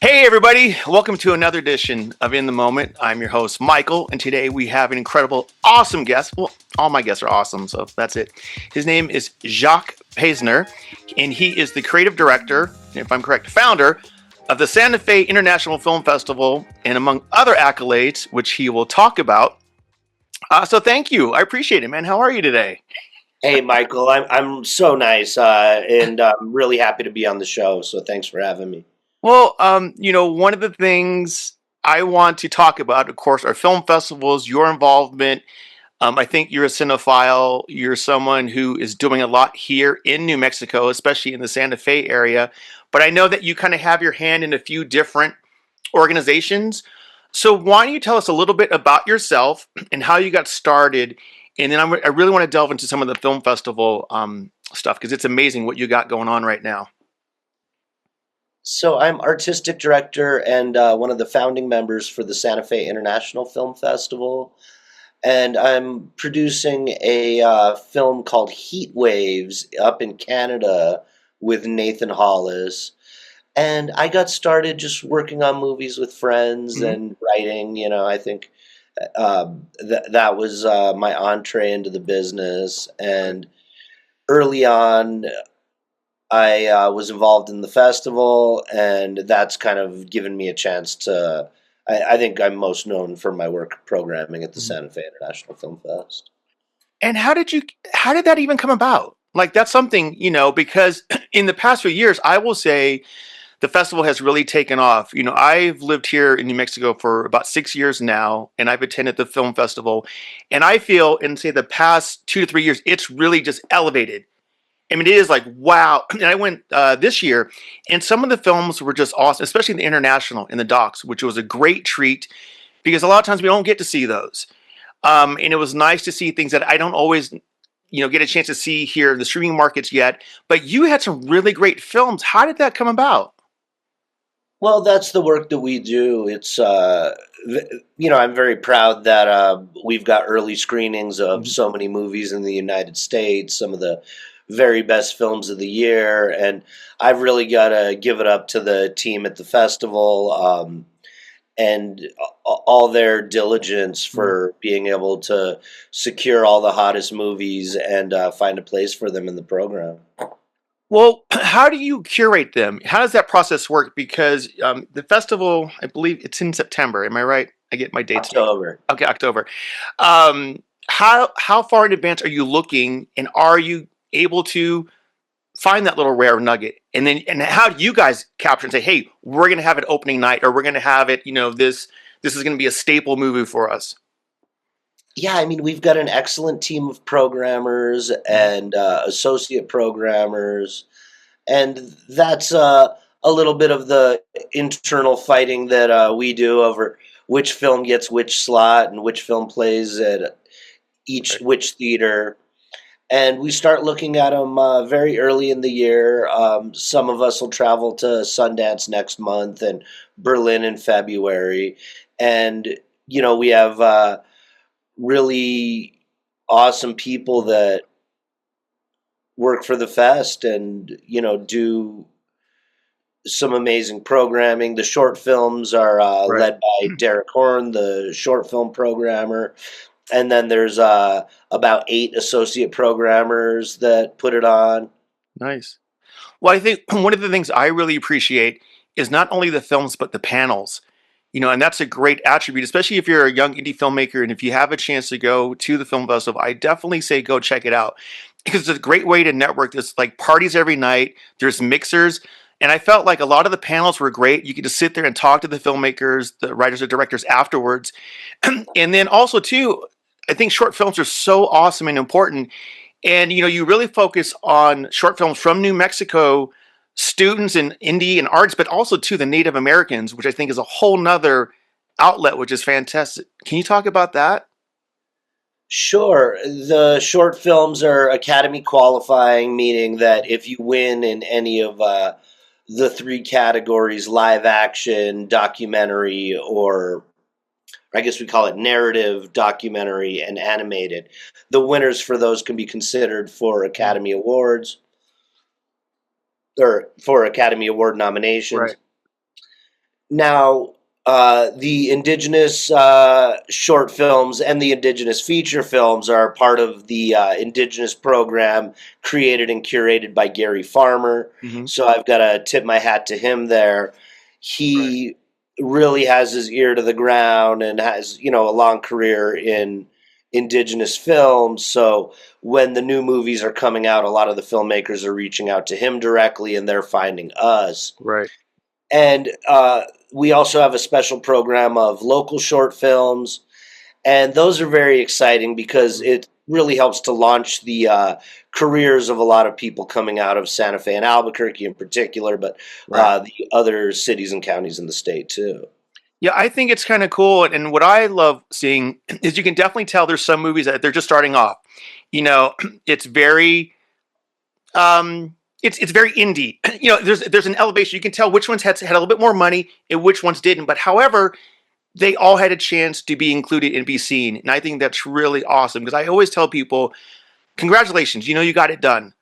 Hey, everybody. Welcome to another edition of In the Moment. I'm your host, Michael, and today we have an incredible, awesome guest. Well, all my guests are awesome, so that's it. His name is Jacques Paisner, and he is the creative director, if I'm correct, founder of the Santa Fe International Film Festival, and among other accolades, which he will talk about. So thank you. I appreciate it, man. How are you today? Hey, Michael, I'm so nice, and I'm really happy to be on the show. So thanks for having me. Well, one of the things I want to talk about, of course, are film festivals, your involvement. I think you're a cinephile. You're someone who is doing a lot here in New Mexico, especially in the Santa Fe area. But I know that you kind of have your hand in a few different organizations. So why don't you tell us a little bit about yourself and how you got started? And then I really want to delve into some of the film festival stuff because it's amazing what you got going on right now. So I'm artistic director and one of the founding members for the Santa Fe International Film Festival, and I'm producing a film called Heat Waves up in Canada with Nathan Hollis. And I got started just working on movies with friends Hmm. and writing. I think that was my entree into the business. Right. And early on, I was involved in the festival, and that's kind of given me a chance to. I think I'm most known for my work programming at the Mhm. Santa Fe International Film Fest. And how did that even come about? Like that's something, because in the past few years, I will say the festival has really taken off. I've lived here in New Mexico for about 6 years now, and I've attended the film festival. And I feel in, say, the past 2 to 3 years, it's really just elevated. I mean, it is like, wow. And I went this year, and some of the films were just awesome, especially the international in the docs, which was a great treat because a lot of times we don't get to see those. And it was nice to see things that I don't always, get a chance to see here in the streaming markets yet. But you had some really great films. How did that come about? Well, that's the work that we do. I'm very proud that we've got early screenings of Mhm. so many movies in the United States, some of the very best films of the year. And I've really got to give it up to the team at the festival. And all their diligence Mhm. for being able to secure all the hottest movies and find a place for them in the program. Well, how do you curate them? How does that process work? Because the festival, I believe it's in September. Am I right? I get my dates mixed. October. Okay, October. Um, how far in advance are you looking, and are you able to find that little rare nugget? And how do you guys capture and say, hey, we're going to have it opening night, or we're going to have it, this is going to be a staple movie for us? Yeah, I mean, we've got an excellent team of programmers Mhm. and associate programmers, and that's a little bit of the internal fighting that we do over which film gets which slot and which film plays at each Right. which theater. And we start looking at them very early in the year. Some of us will travel to Sundance next month and Berlin in February, and we have really awesome people that work for the fest and do some amazing programming. The short films are Right. led by Derek Horn, the short film programmer, and then there's about 8 associate programmers that put it on. Nice. Well, I think one of the things I really appreciate is not only the films, but the panels. And that's a great attribute, especially if you're a young indie filmmaker and if you have a chance to go to the film festival, I definitely say go check it out because it's a great way to network. There's like parties every night, there's mixers. And I felt like a lot of the panels were great. You could just sit there and talk to the filmmakers, the writers, or directors afterwards. And then also, too, I think short films are so awesome and important, and you really focus on short films from New Mexico students and indie and arts, but also to the Native Americans, which I think is a whole nother outlet, which is fantastic. Can you talk about that? Sure. The short films are Academy qualifying, meaning that if you win in any of the 3 categories, live action, documentary, or I guess we call it narrative, documentary, and animated, the winners for those can be considered for Mm. Academy Awards or for Academy Award Right. nominations. Now, the Indigenous short films and the Indigenous feature films are part of the Indigenous program created and curated by Gary Farmer. Hmm. So I've got to tip my hat to him there. Right. He really has his ear to the ground and has, a long career in Indigenous films. So when the new movies are coming out, a lot of the filmmakers are reaching out to him directly and they're finding us. Right. And we also have a special program of local short films, and those are very exciting because it really helps to launch the careers of a lot of people coming out of Santa Fe and Albuquerque in particular, but Right. the other cities and counties in the state too. Yeah, I think it's kind of cool. And what I love seeing is you can definitely tell there's some movies that they're just starting off. You know, it's very it's very indie. There's an elevation. You can tell which ones had a little bit more money and which ones didn't. But however, they all had a chance to be included and be seen. And I think that's really awesome because I always tell people, congratulations, you got it done.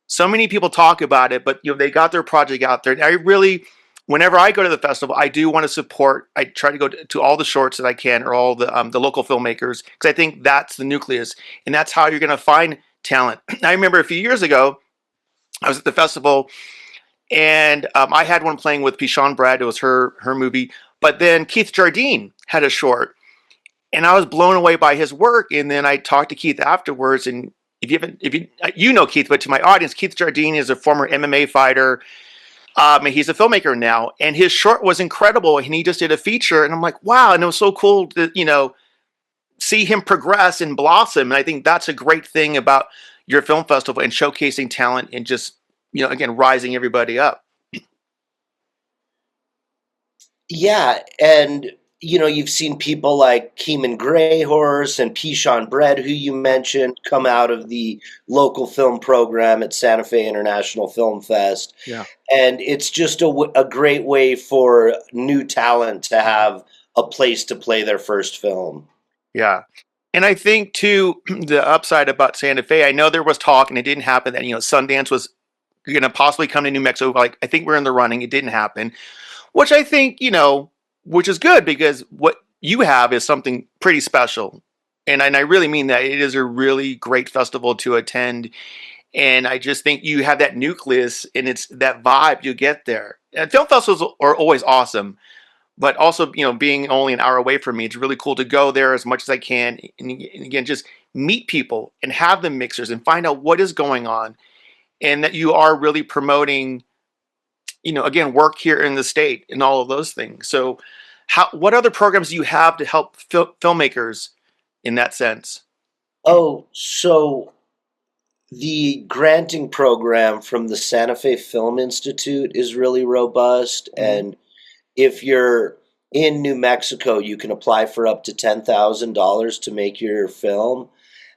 So many people talk about it, but they got their project out there. And I really, whenever I go to the festival, I do want to support. I try to go to all the shorts that I can, or all the local filmmakers, because I think that's the nucleus, and that's how you're going to find talent. I remember a few years ago, I was at the festival, and I had one playing with Pishan Brad. It was her movie, but then Keith Jardine had a short, and I was blown away by his work. And then I talked to Keith afterwards, and if you know Keith, but to my audience, Keith Jardine is a former MMA fighter. And he's a filmmaker now, and his short was incredible. And he just did a feature, and I'm like, wow! And it was so cool to see him progress and blossom. And I think that's a great thing about your film festival and showcasing talent and just again rising everybody up. Yeah, and you've seen people like Keeman Greyhorse and Pishan Bread, who you mentioned, come out of the local film program at Santa Fe International Film Fest, Yeah. and it's just a great way for new talent to have a place to play their first film. Yeah. And I think too, the upside about Santa Fe, I know there was talk and it didn't happen that, Sundance was going to possibly come to New Mexico. Like, I think we're in the running. It didn't happen, which I think, which is good because what you have is something pretty special. And I really mean that. It is a really great festival to attend. And I just think you have that nucleus and it's that vibe you get there. And film festivals are always awesome, but also being only an hour away from me, it's really cool to go there as much as I can, and again just meet people and have the mixers and find out what is going on, and that you are really promoting again work here in the state and all of those things. So what other programs do you have to help filmmakers in that sense? Oh, so the granting program from the Santa Fe Film Institute is really robust, Hmm. and if you're in New Mexico, you can apply for up to $10,000 to make your film.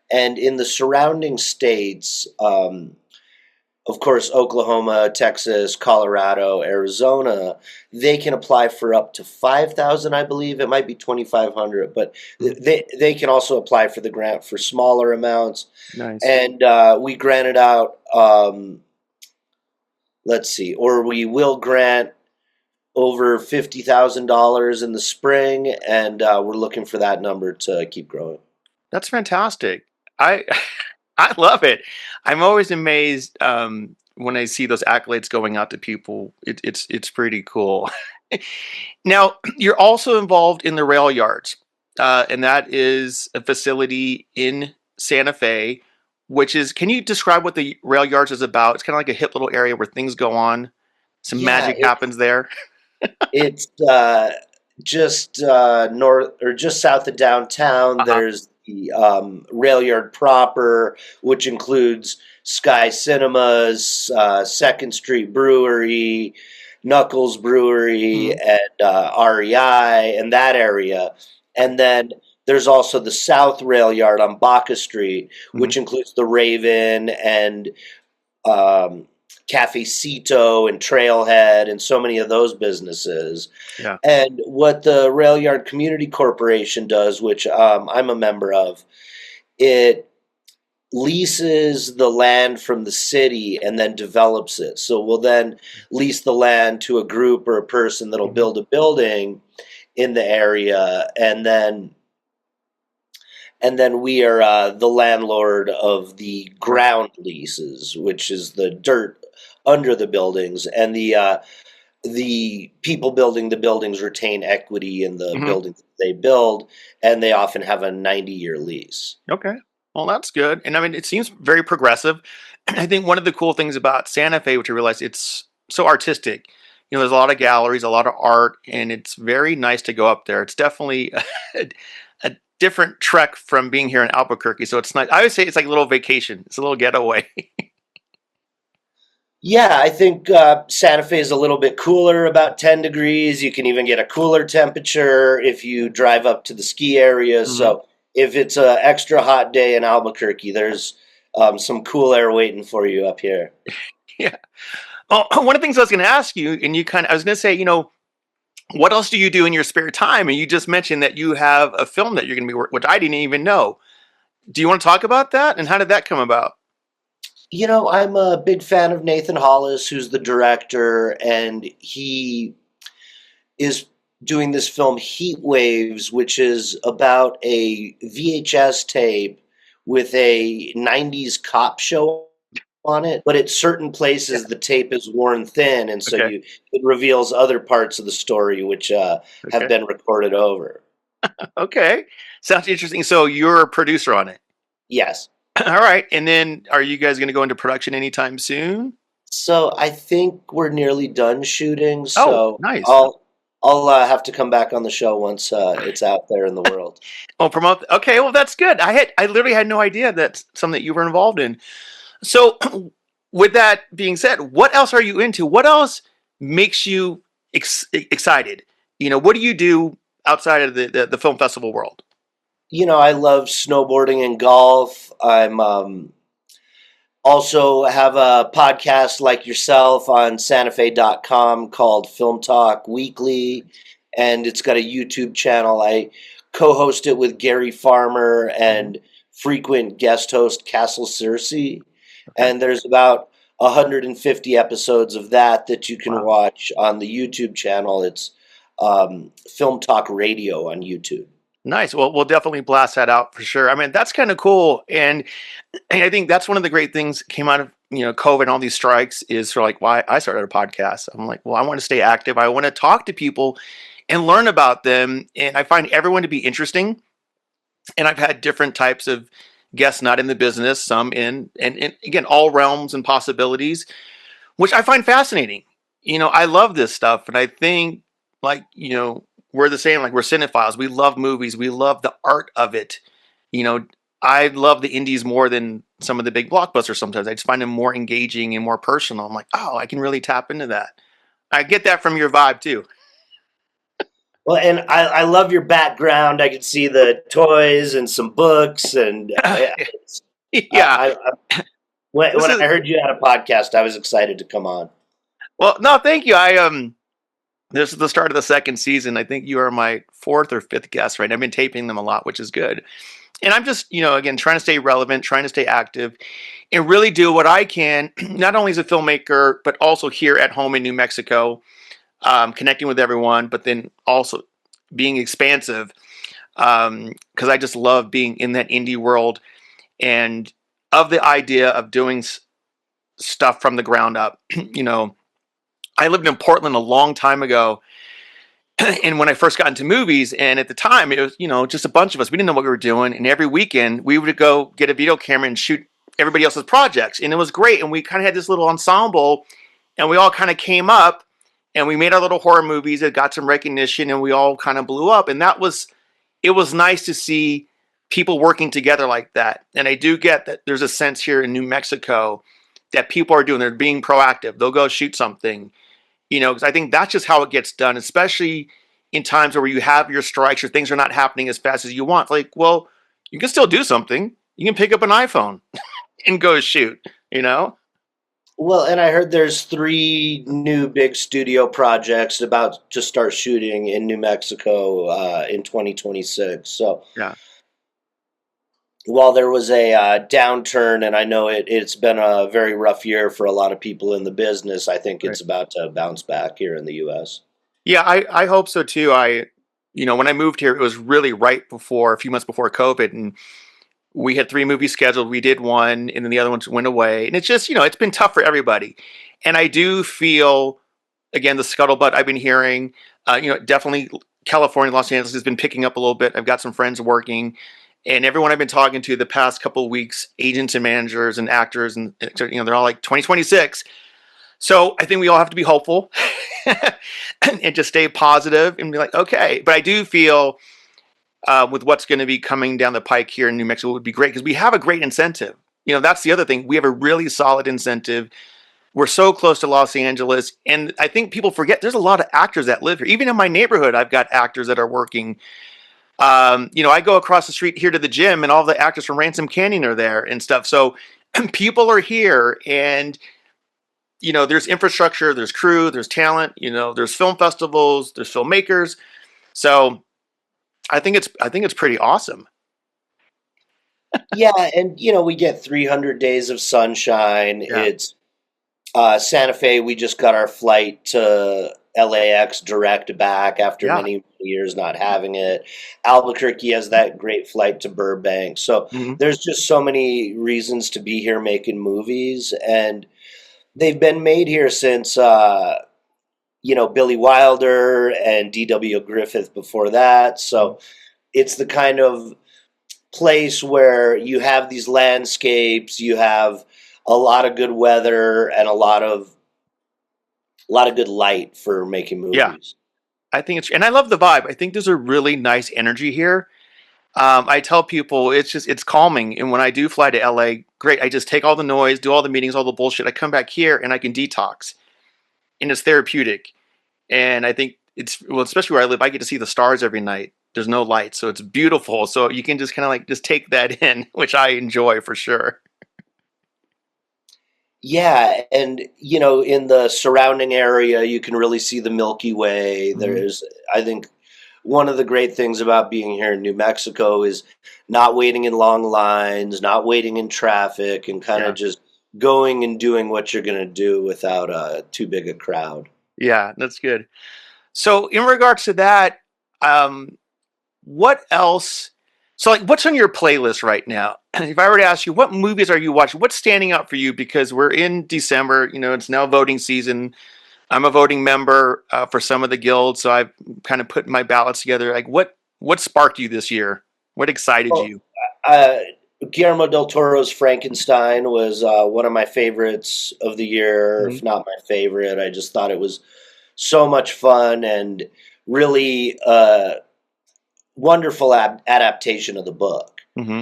And in the surrounding states, of course, Oklahoma, Texas, Colorado, Arizona, they can apply for up to 5,000, I believe. It might be 2,500, but they can also apply for the grant for smaller amounts. Nice. And we granted out, let's see, or we will grant over $50,000 in the spring, and we're looking for that number to keep growing. That's fantastic. I I love it. I'm always amazed when I see those accolades going out to people. It's pretty cool. Now you're also involved in the rail yards, and that is a facility in Santa Fe. Which is, can you describe what the rail yards is about? It's kind of like a hip little area where things go on. Some Yeah, magic happens there. it's just north or just south of downtown. Uh-huh. There's the rail yard proper, which includes Sky Cinemas, Second Street Brewery, Knuckles Brewery, Mhm. and REI, and that area. And then there's also the South Rail Yard on Baca Street, Mhm. which includes the Raven and um, Cafecito and Trailhead and so many of those businesses. Yeah. And what the Rail Yard Community Corporation does, which I'm a member of, it leases the land from the city and then develops it. So we'll then lease the land to a group or a person that'll Mhm. build a building in the area, and then we are the landlord of the Right. ground leases, which is the dirt under the buildings, and the people building the buildings retain equity in the Mhm. buildings they build, and they often have a 90-year lease. Okay. Well, that's good. And I mean, it seems very progressive. I think one of the cool things about Santa Fe, which I realize it's so artistic, there's a lot of galleries, a lot of art, and it's very nice to go up there. It's definitely a different trek from being here in Albuquerque. So it's nice. I would say it's like a little vacation. It's a little getaway. Yeah, I think Santa Fe is a little bit cooler, about 10 degrees. You can even get a cooler temperature if you drive up to the ski areas. Hmm. So if it's an extra hot day in Albuquerque, there's some cool air waiting for you up here. Yeah. Oh, one of the things I was going to ask you, and I was going to say, what else do you do in your spare time? And you just mentioned that you have a film that you're going to be working, which I didn't even know. Do you want to talk about that? And how did that come about? I'm a big fan of Nathan Hollis, who's the director, and he is doing this film Heat Waves, which is about a VHS tape with a 90s cop show on it, but at certain Yeah. places the tape is worn thin, and so Okay. it reveals other parts of the story which have Okay. been recorded over. Okay. Sounds interesting. So you're a producer on it. Yes. All right. And then are you guys going to go into production anytime soon? So I think we're nearly done shooting, Oh, so nice. I'll have to come back on the show once it's out there in the world. Oh, promote. Okay. Well, that's good. I literally had no idea that's something that you were involved in. So, with that being said, what else are you into? What else makes you excited? What do you do outside of the film festival world? I love snowboarding and golf. I'm also have a podcast like yourself on santafe.com called Film Talk Weekly, and it's got a YouTube channel. I co-host it with Gary Farmer Mhm. and frequent guest host Castle Cersei, Okay. and there's about 150 episodes of that you can Wow. watch on the YouTube channel. It's Film Talk Radio on YouTube. Nice. Well, we'll definitely blast that out for sure. I mean, that's kind of cool, and I think that's one of the great things came out of COVID and all these strikes is for like why I started a podcast. I'm like, well, I want to stay active. I want to talk to people and learn about them, and I find everyone to be interesting. And I've had different types of guests, not in the business, some in, and again, all realms and possibilities, which I find fascinating. I love this stuff, and I think like we're the same. Like we're cinephiles. We love movies. We love the art of it. You know, I love the indies more than some of the big blockbusters. Sometimes I just find them more engaging and more personal. I'm like, oh, I can really tap into that. I get that from your vibe too. Well, and I love your background. I could see the toys and some books, and Yeah, I this when is I heard you had a podcast, I was excited to come on. well. No, thank you. This is the start of the second season. I think you are my fourth or fifth guest, right? I've been taping them a lot, which is good. And I'm just, again, trying to stay relevant, trying to stay active, and really do what I can, not only as a filmmaker, but also here at home in New Mexico, connecting with everyone, but then also being expansive because I just love being in that indie world and of the idea of doing stuff from the ground up. I lived in Portland a long time ago and when I first got into movies, and at the time it was, just a bunch of us. We didn't know what we were doing, and every weekend we would go get a video camera and shoot everybody else's projects, and it was great. And we kind of had this little ensemble, and we all kind of came up, and we made our little horror movies that got some recognition, and we all kind of blew up. And it was nice to see people working together like that. And I do get that there's a sense here in New Mexico that people are doing. They're being proactive. They'll go shoot something because I think that's just how it gets done, especially in times where you have your strikes or things are not happening as fast as you want. Like, well, you can still do something. You can pick up an iPhone and go shoot, you know? Well, and I heard there's three new big studio projects about to start shooting in New Mexico in 2026. So Yeah. while there was a downturn, and I know it's been a very rough year for a lot of people in the business, I think Right. it's about to bounce back here in the U.S. Yeah, I hope so too. When I moved here, it was really right before, a few months before COVID, and we had three movies scheduled. We did one, and then the other ones went away. And it's just, it's been tough for everybody. And I do feel, again, the scuttlebutt I've been hearing, definitely California, Los Angeles has been picking up a little bit. I've got some friends working, and everyone I've been talking to the past couple of weeks, agents and managers and actors, and they're all like 2026. So I think we all have to be hopeful and just stay positive and be like, okay. But I do feel with what's going to be coming down the pike here in New Mexico would be great because we have a great incentive. That's the other thing. We have a really solid incentive. We're so close to Los Angeles. And I think people forget there's a lot of actors that live here. Even in my neighborhood, I've got actors that are working. I go across the street here to the gym and all the actors from Ransom Canyon are there and stuff. So people are here and there's infrastructure, there's crew, there's talent, there's film festivals, there's filmmakers. So I think it's pretty awesome. Yeah, and we get 300 days of sunshine. Yeah. It's Santa Fe. We just got our flight to LAX direct back after Yeah. many years not having it. Albuquerque has that great flight to Burbank. So Hmm. there's just so many reasons to be here making movies, and they've been made here since Billy Wilder and D.W. Griffith before that. So it's the kind of place where you have these landscapes, you have a lot of good weather and a lot of good light for making Yeah. movies. I think and I love the vibe. I think there's a really nice energy here. I tell people it's calming. And when I do fly to LA, great. I just take all the noise, do all the meetings, all the bullshit. I come back here and I can detox and it's therapeutic. And I think well, especially where I live, I get to see the stars every night. There's no light. So it's beautiful. So you can just kind of like just take that in, which I enjoy for sure. Yeah, and in the surrounding area, you can really see the Milky Way. Hmm. I think, one of the great things about being here in New Mexico is not waiting in long lines, not waiting in traffic, and kind Yeah. of just going and doing what you're going to do without too big a crowd. Yeah. That's good. So in regards to that, um, what else? So, like, what's on your playlist right now? If I were to ask you, what movies are you watching? What's standing out for you? Because we're in December, it's now voting season. I'm a voting member for some of the guilds, so I've kind of put my ballots together. Like, what sparked you this year? What excited Well, you? uh, Guillermo del Toro's Frankenstein was one of my favorites of the year, Hmm. if not my favorite. I just thought it was so much fun and really wonderful adaptation of the book. Hmm.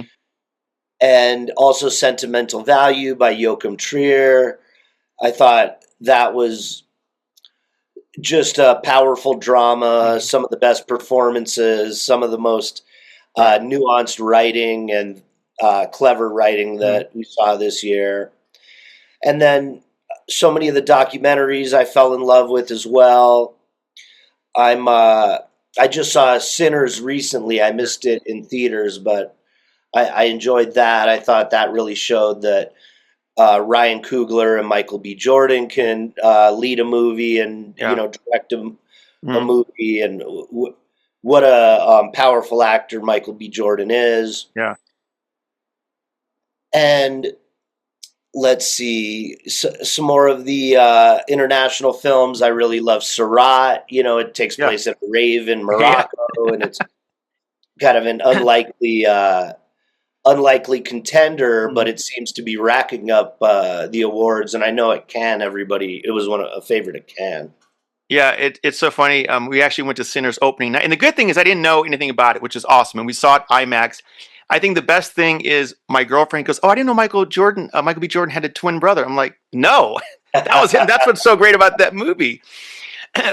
And also Sentimental Value by Joachim Trier. I thought that was just a powerful drama, Hmm. some of the best performances, some of the most Right. nuanced writing and clever writing Hmm. that we saw this year. And then so many of the documentaries I fell in love with as well. I'm I just saw Sinners recently. I Sure. missed it in theaters, but I enjoyed that. I thought that really showed that Ryan Coogler and Michael B. Jordan can lead a movie and Yeah. direct a Hmm. movie, and what a powerful actor Michael B. Jordan is. Yeah. And let's see, some more of the international films. I really love Surat. It takes Yeah. place at a rave in Yeah. Morocco, and it's kind of an unlikely contender, but Mhm. it seems to be racking up the awards. And I know at Cannes, it was a favorite at Cannes. Yeah, it's so funny. We actually went to Sinners opening night, and the good thing is I didn't know anything about it, which is awesome. And we saw it IMAX. I think the best thing is my girlfriend goes, "Oh, I didn't know Michael B. Jordan had a twin brother." I'm like, "No, that was him." That's what's so great about that movie.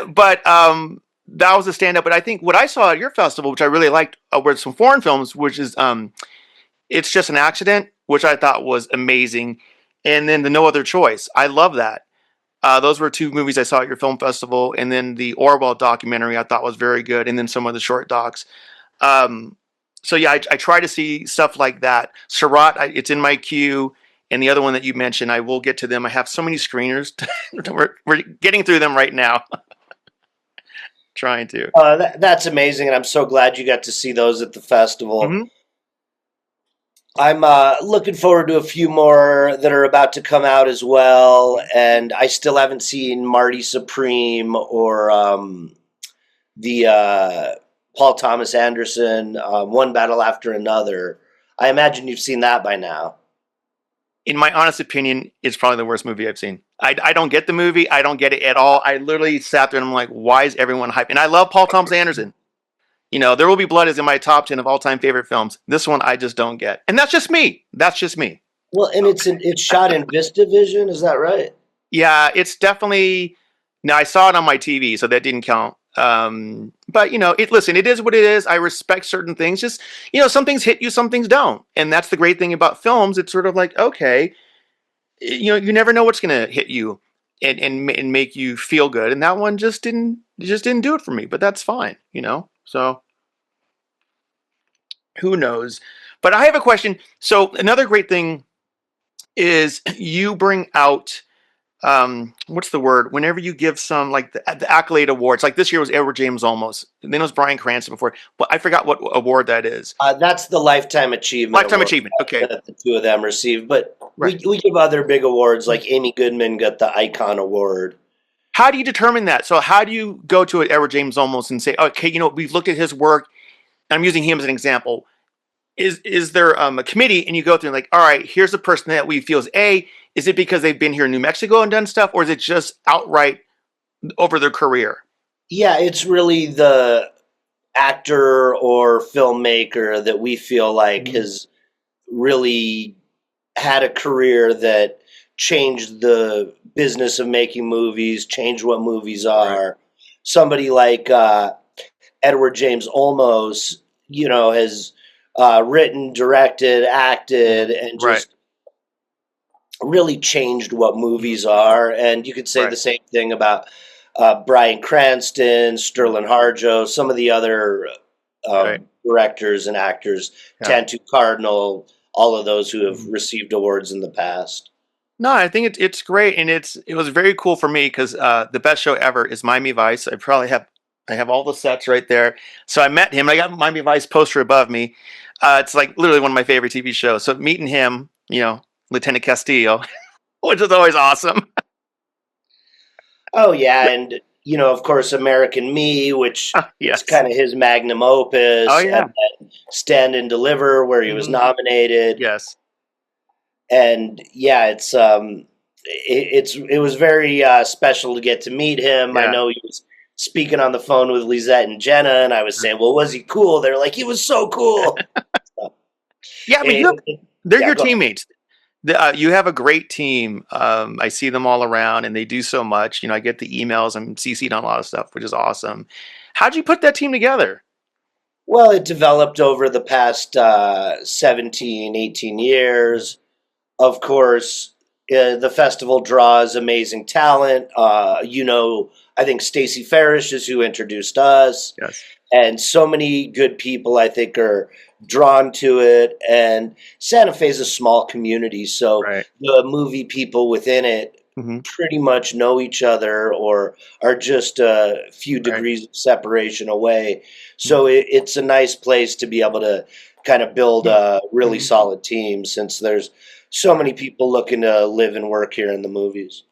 But that was a stand up. But I think what I saw at your festival, which I really liked, were some foreign films, which is "It's Just an Accident," which I thought was amazing, and then the No Other Choice. I love that. Those were two movies I saw at your film festival, and then the Orwell documentary I thought was very good, and then some of the short docs. Um, So yeah, I try to see stuff like that. Surratt, it's in my queue, and the other one that you mentioned, I will get to them. I have so many screeners. We're getting through them right now, trying to. That's amazing, and I'm so glad you got to see those at the festival. Hmm. I'm looking forward to a few more that are about to come out as well, and I still haven't seen Marty Supreme or the Paul Thomas Anderson, One Battle After Another. I imagine you've seen that by now. In my honest opinion, it's probably the worst movie I've seen. I don't get the movie. I don't get it at all. I literally sat there and I'm like, why is everyone hyping? And I love Paul Thomas Anderson. There Will Be Blood is in my top 10 of all time favorite films. This one I just don't get. And that's just me. That's just me. Well, and it's shot in VistaVision, is that right? Yeah, it's definitely. Now I saw it on my TV, so that didn't count. But listen, it is what it is. I respect certain things. Just some things hit you, some things don't, and that's the great thing about films. It's sort of like, okay, you never know what's gonna hit you and make you feel good, and that one just didn't do it for me. But that's fine. So who knows? But I have a question. So another great thing is you bring out what's the word? Whenever you give some like the accolade awards, like this year was Edward James Olmos, and then it was Bryan Cranston before, but I forgot what award that is. That's the Lifetime Achievement Lifetime Award achievement. Okay, that the two of them received. But right. we give other big awards, like Amy Goodman got the Icon Award. How do you determine that? So how do you go to an Edward James Olmos and say, okay, we've looked at his work, and I'm using him as an example. Is there a committee, and you go through and like, all right, here's a person that we feel is A. Is it because they've been here in New Mexico and done stuff, or is it just outright over their career? Yeah, it's really the actor or filmmaker that we feel like Mhm. has really had a career that changed the business of making movies, changed what movies Right, are. Somebody like Edward James Olmos, has written, directed, acted, and right, just really changed what movies are. And you could say right, the same thing about Bryan Cranston, mhm, Sterling Harjo, some of the other right. directors and actors, Yeah. Tantu Cardinal, all of those who have Mhm. received awards in the past. No, I think it's great, and it was very cool for me because the best show ever is Miami Vice. I have all the sets right there. So I met him. I got Miami Vice poster above me. It's like literally one of my favorite TV shows. So meeting him, Lieutenant Castillo, which is always awesome. Oh yeah, and of course, American Me, which is Yes. kind of his magnum Oh opus, yeah. and then Stand and Deliver, where he was Hmm. nominated. Yes. And yeah, it was very special to get to meet him. I Yeah. know he was speaking on the phone with Lisette and Jenna, and I was saying, "Well, was he cool?" They're like, "He was so cool." So, Yeah, but they're yeah, your go ahead. teammates. You have a great team. I see them all around, and they do so much. I get the emails. I'm CC'd on a lot of stuff, which is awesome. How'd you put that team together? Well, it developed over the past 17, 18 years. Of course, the festival draws amazing talent. I think Stacey Farish is who introduced us, Yes. and so many good people I think are drawn to it. And Santa Fe is a small community, so Right. the movie people within it Hmm. pretty much know each other or are just a few Right. degrees of separation away. Mhm. So it's a nice place to be able to kind of build a really Mhm. solid team since there's so Right. many people looking to live and work here in the movies.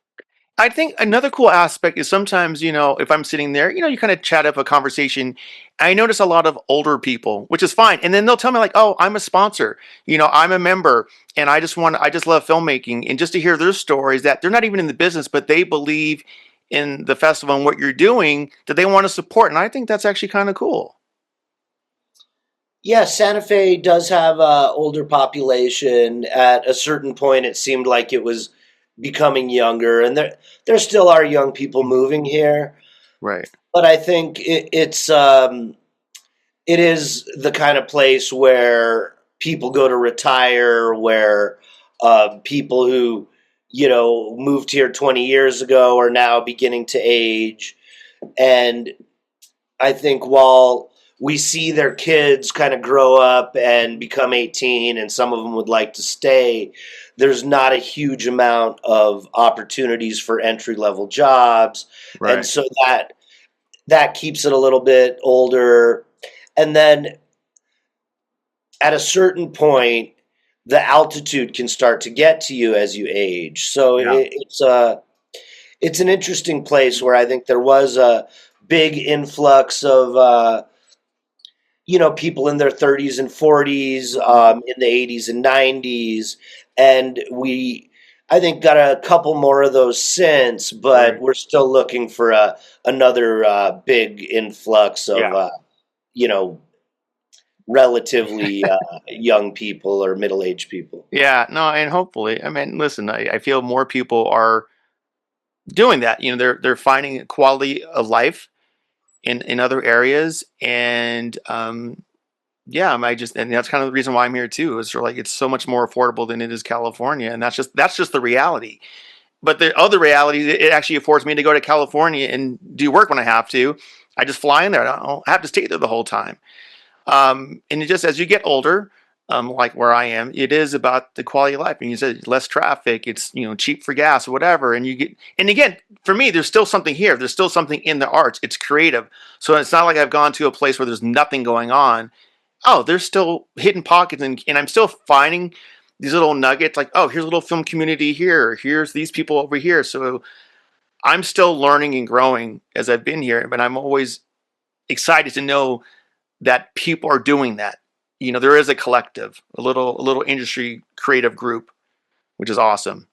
I think another cool aspect is sometimes, if I'm sitting there, you kind of chat up a conversation. I notice a lot of older people, which is fine. And then they'll tell me like, "Oh, I'm a sponsor. I'm a member and I just love filmmaking." And just to hear their stories that they're not even in the business, but they believe in the festival and what you're doing that they want to support. And I think that's actually kind of cool. Yeah, Santa Fe does have a older population. At a certain point, it seemed like it was becoming younger, and there still are young people Mhm. moving here. Right. But I think it is the kind of place where people go to retire, where people who moved here 20 years ago are now beginning to age, and I think while we see their kids kind of grow up and become 18, and some of them would like to stay. There's not a huge amount of opportunities for entry level jobs, and Right. so that keeps it a little bit older. And then at a certain point, the altitude can start to get to you as you age. So Yeah. it's an interesting place where I think there was a big influx of people in their 30s and 40s, in the 80s and 90s, and we, I think, got a couple more of those since, but Right. we're still looking for another big influx of Yeah. you know relatively young people or middle-aged people. Yeah. No, and hopefully, I mean, listen, I feel more people are doing that. They're finding quality of life in other areas, and yeah, and that's kind of the reason why I'm here too. Is sort of like it's so much more affordable than it is California, and that's just the reality. But the other reality, it actually affords me to go to California and do work when I have to. I just fly in there. I don't have to stay there the whole time. And it just as you get older, like where I am, it is about the quality of life. And you said less traffic. It's cheap for gas or whatever. And again, for me, there's still something here. There's still something in the arts. It's creative. So it's not like I've gone to a place where there's nothing going on. Oh, there's still hidden pockets, and I'm still finding these little nuggets. Like, oh, here's a little film community here. Here's these people over here. So I'm still learning and growing as I've been here, but I'm always excited to know that people are doing that. There is a collective, a little industry creative group, which is awesome.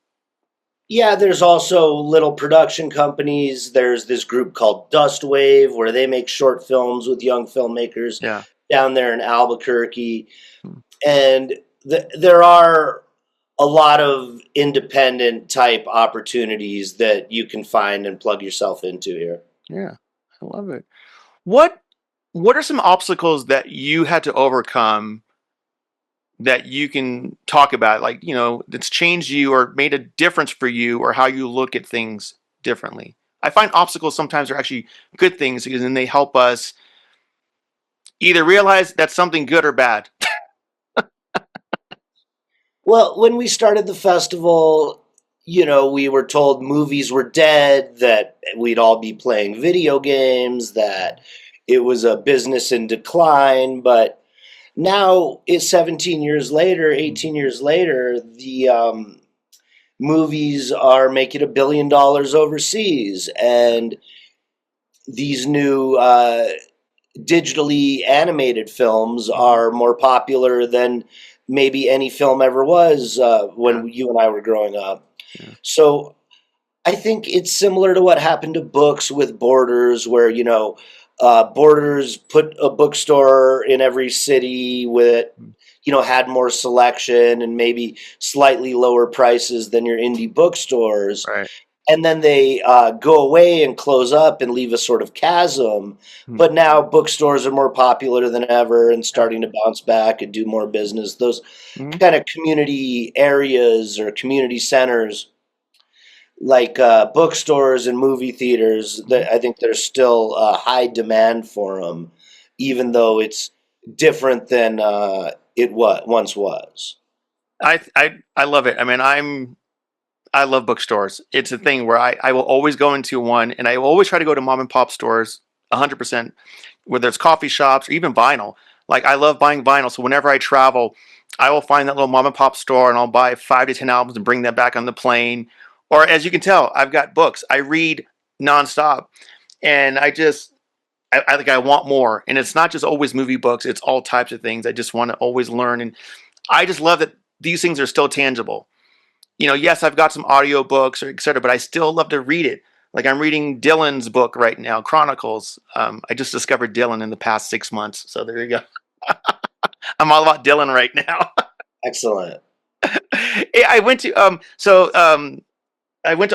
Yeah, there's also little production companies. There's this group called Dust Wave where they make short films with young filmmakers Yeah. down there in Albuquerque. Hmm. And there are a lot of independent type opportunities that you can find and plug yourself into here. Yeah. I love it. What what are some obstacles that you had to overcome that you can talk about, like, that's changed you or made a difference for you or how you look at things differently? I find obstacles sometimes are actually good things because then they help us either realize that's something good or bad. Well, when we started the festival, we were told movies were dead, that we'd all be playing video games, that it was a business in decline. But now, it's 17 years later, 18 years later, the movies are making $1 billion overseas, and these new digitally animated films Mhm. are more popular than maybe any film ever was Yeah, when you and I were growing up. yeah. So I think it's similar to what happened to books with Borders, where Borders put a bookstore in every city with Mm. had more selection and maybe slightly lower prices than your indie bookstores, Right. and then they go away and close up and leave a sort of chasm. Mm. But now bookstores are more popular than ever and Yeah. starting to bounce back and do more business. Those Mhm. kind of community areas or community centers, like bookstores and movie theaters, Mhm. I think there's still a high demand for them, even though it's different than once was. I love it. I mean, I love bookstores. It's a thing where I will always go into one, and I will always try to go to mom and pop stores 100%, whether it's coffee shops or even vinyl. Like, I love buying vinyl. So whenever I travel, I will find that little mom and pop store and I'll buy 5 to 10 albums and bring them back on the plane. Or as you can tell, I've got books. I read nonstop, and I think I want more. And it's not just always movie books, it's all types of things. I just want to always learn. And I just love that these things are still tangible. Yes, I've got some audio books or et cetera, but I still love to read it. Like, I'm reading Dylan's book right now, Chronicles. I just discovered Dylan in the past 6 months. So there you go. I'm all about Dylan right now. Excellent. Yeah, I went to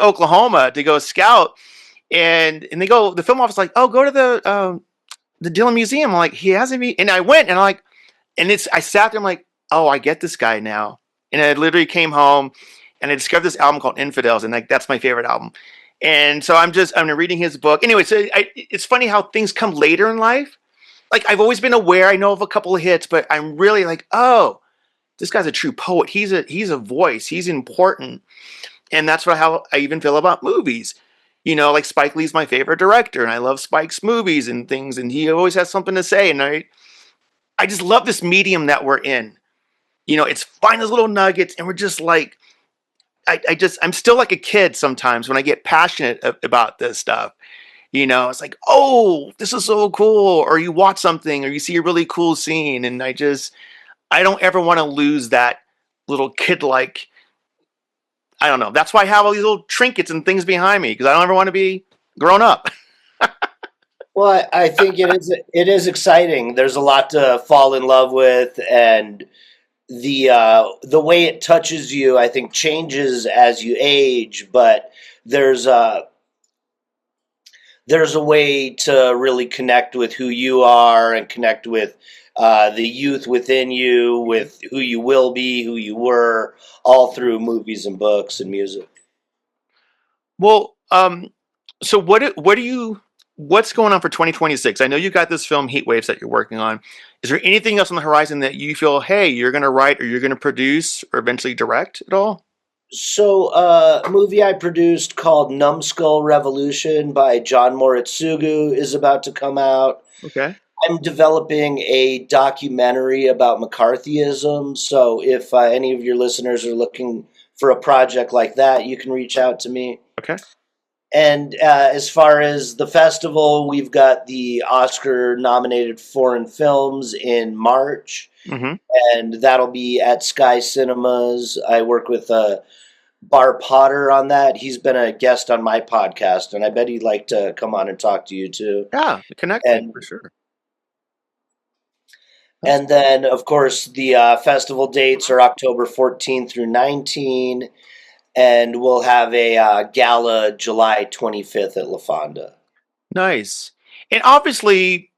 Oklahoma to go scout, and the film office like, oh, go to the Dylan Museum. I'm like, he hasn't been, and I went, and I sat there. I'm like, oh, I get this guy now. And I literally came home, and I discovered this album called Infidels, and like that's my favorite album. And so I'm reading his book anyway. So it's funny how things come later in life, like I've always been aware. I know of a couple of hits, but I'm really like, oh, this guy's a true poet. He's a voice. He's important, and that's how I even feel about movies. Like Spike Lee's my favorite director, and I love Spike's movies and things, and he always has something to say. And I just love this medium that we're in. It's finding those little nuggets, and we're just like, I'm still like a kid sometimes when I get passionate about this stuff. It's like, oh, this is so cool. Or you watch something or you see a really cool scene. And I don't ever want to lose that little kid like, I don't know. That's why I have all these little trinkets and things behind me because I don't ever want to be grown up. Well, I think it is exciting. There's a lot to fall in love with, and the way it touches you, I think, changes as you age. But there's a there's a way to really connect with who you are and connect with the youth within you, with who you will be, who you were, all through movies and books and music. Well, so what's going on for 2026? I know you got this film Heat Waves that you're working on. Is there anything else on the horizon that you feel, hey, you're going to write or you're going to produce or eventually direct at all? So, a movie I produced called Numbskull Revolution by John Moritsugu is about to come out. Okay. I'm developing a documentary about McCarthyism. So, if any of your listeners are looking for a project like that, you can reach out to me. Okay. And as far as the festival, we've got the Oscar nominated foreign films in March, Mm-hmm. and that'll be at Sky Cinemas. I work with Bar Potter on that. He's been a guest on my podcast, and I bet he'd like to come on and talk to you too. Yeah, connecting And for sure. That's and then, of course, the festival dates are October 14th through 19, and we'll have a gala July 25th at La Fonda. nice. And obviously,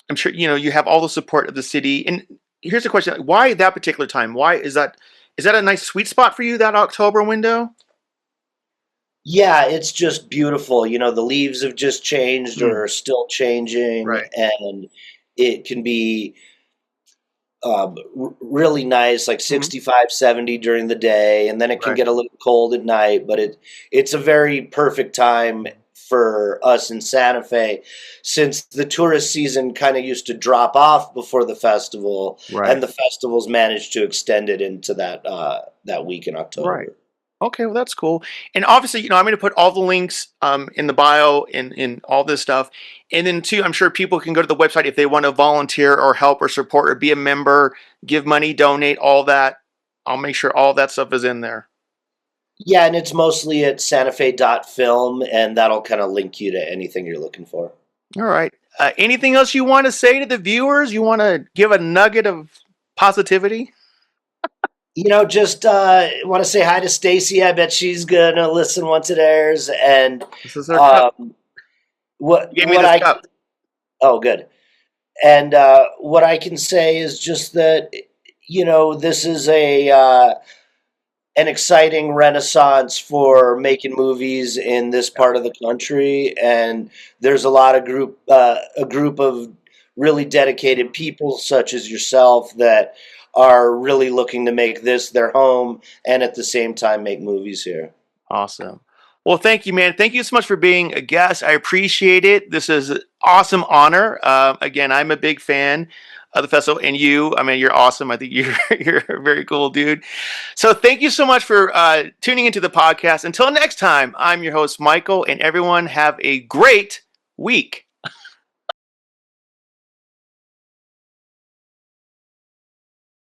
I'm sure you have all the support of the city. And here's the question: why that particular time? Why is that? Is that a nice sweet spot for you? That October window? Yeah, it's just beautiful. The leaves have just changed Mm, or are still changing, right. and it can be really nice, like Hmm. 65, 70 during the day, and then it can Right. get a little cold at night. But it's a very perfect time for us in Santa Fe, since the tourist season kind of used to drop off before the festival, Right. and the festivals managed to extend it into that week in Right. October. Okay, well that's cool. And obviously, I'm going to put all the links in the bio in all this stuff. And then too, I'm sure people can go to the website if they want to volunteer or help or support or be a member, give money, donate, all that. I'll make sure all that stuff is in there. Yeah, and it's mostly at santafe.film, and that'll kind of link you to anything you're looking for. All right. Anything else you want to say to the viewers? You want to give a nugget of positivity? Just want to say hi to Stacy. I bet she's gonna listen once it airs. And This is our cup. um, what You gave me what this I cup. oh good. And what I can say is just that this is a an exciting renaissance for making movies in this part of the country, and there's a group of really dedicated people such as yourself that are really looking to make this their home and at the same time make movies here. Awesome. Well, thank you, man. Thank you so much for being a guest. I appreciate it. This is an awesome honor. Again, I'm a big fan of the festival, and you. I mean, you're awesome. I think you're you're a very cool dude. So, thank you so much for tuning into the podcast. Until next time, I'm your host, Michael, and everyone have a great week.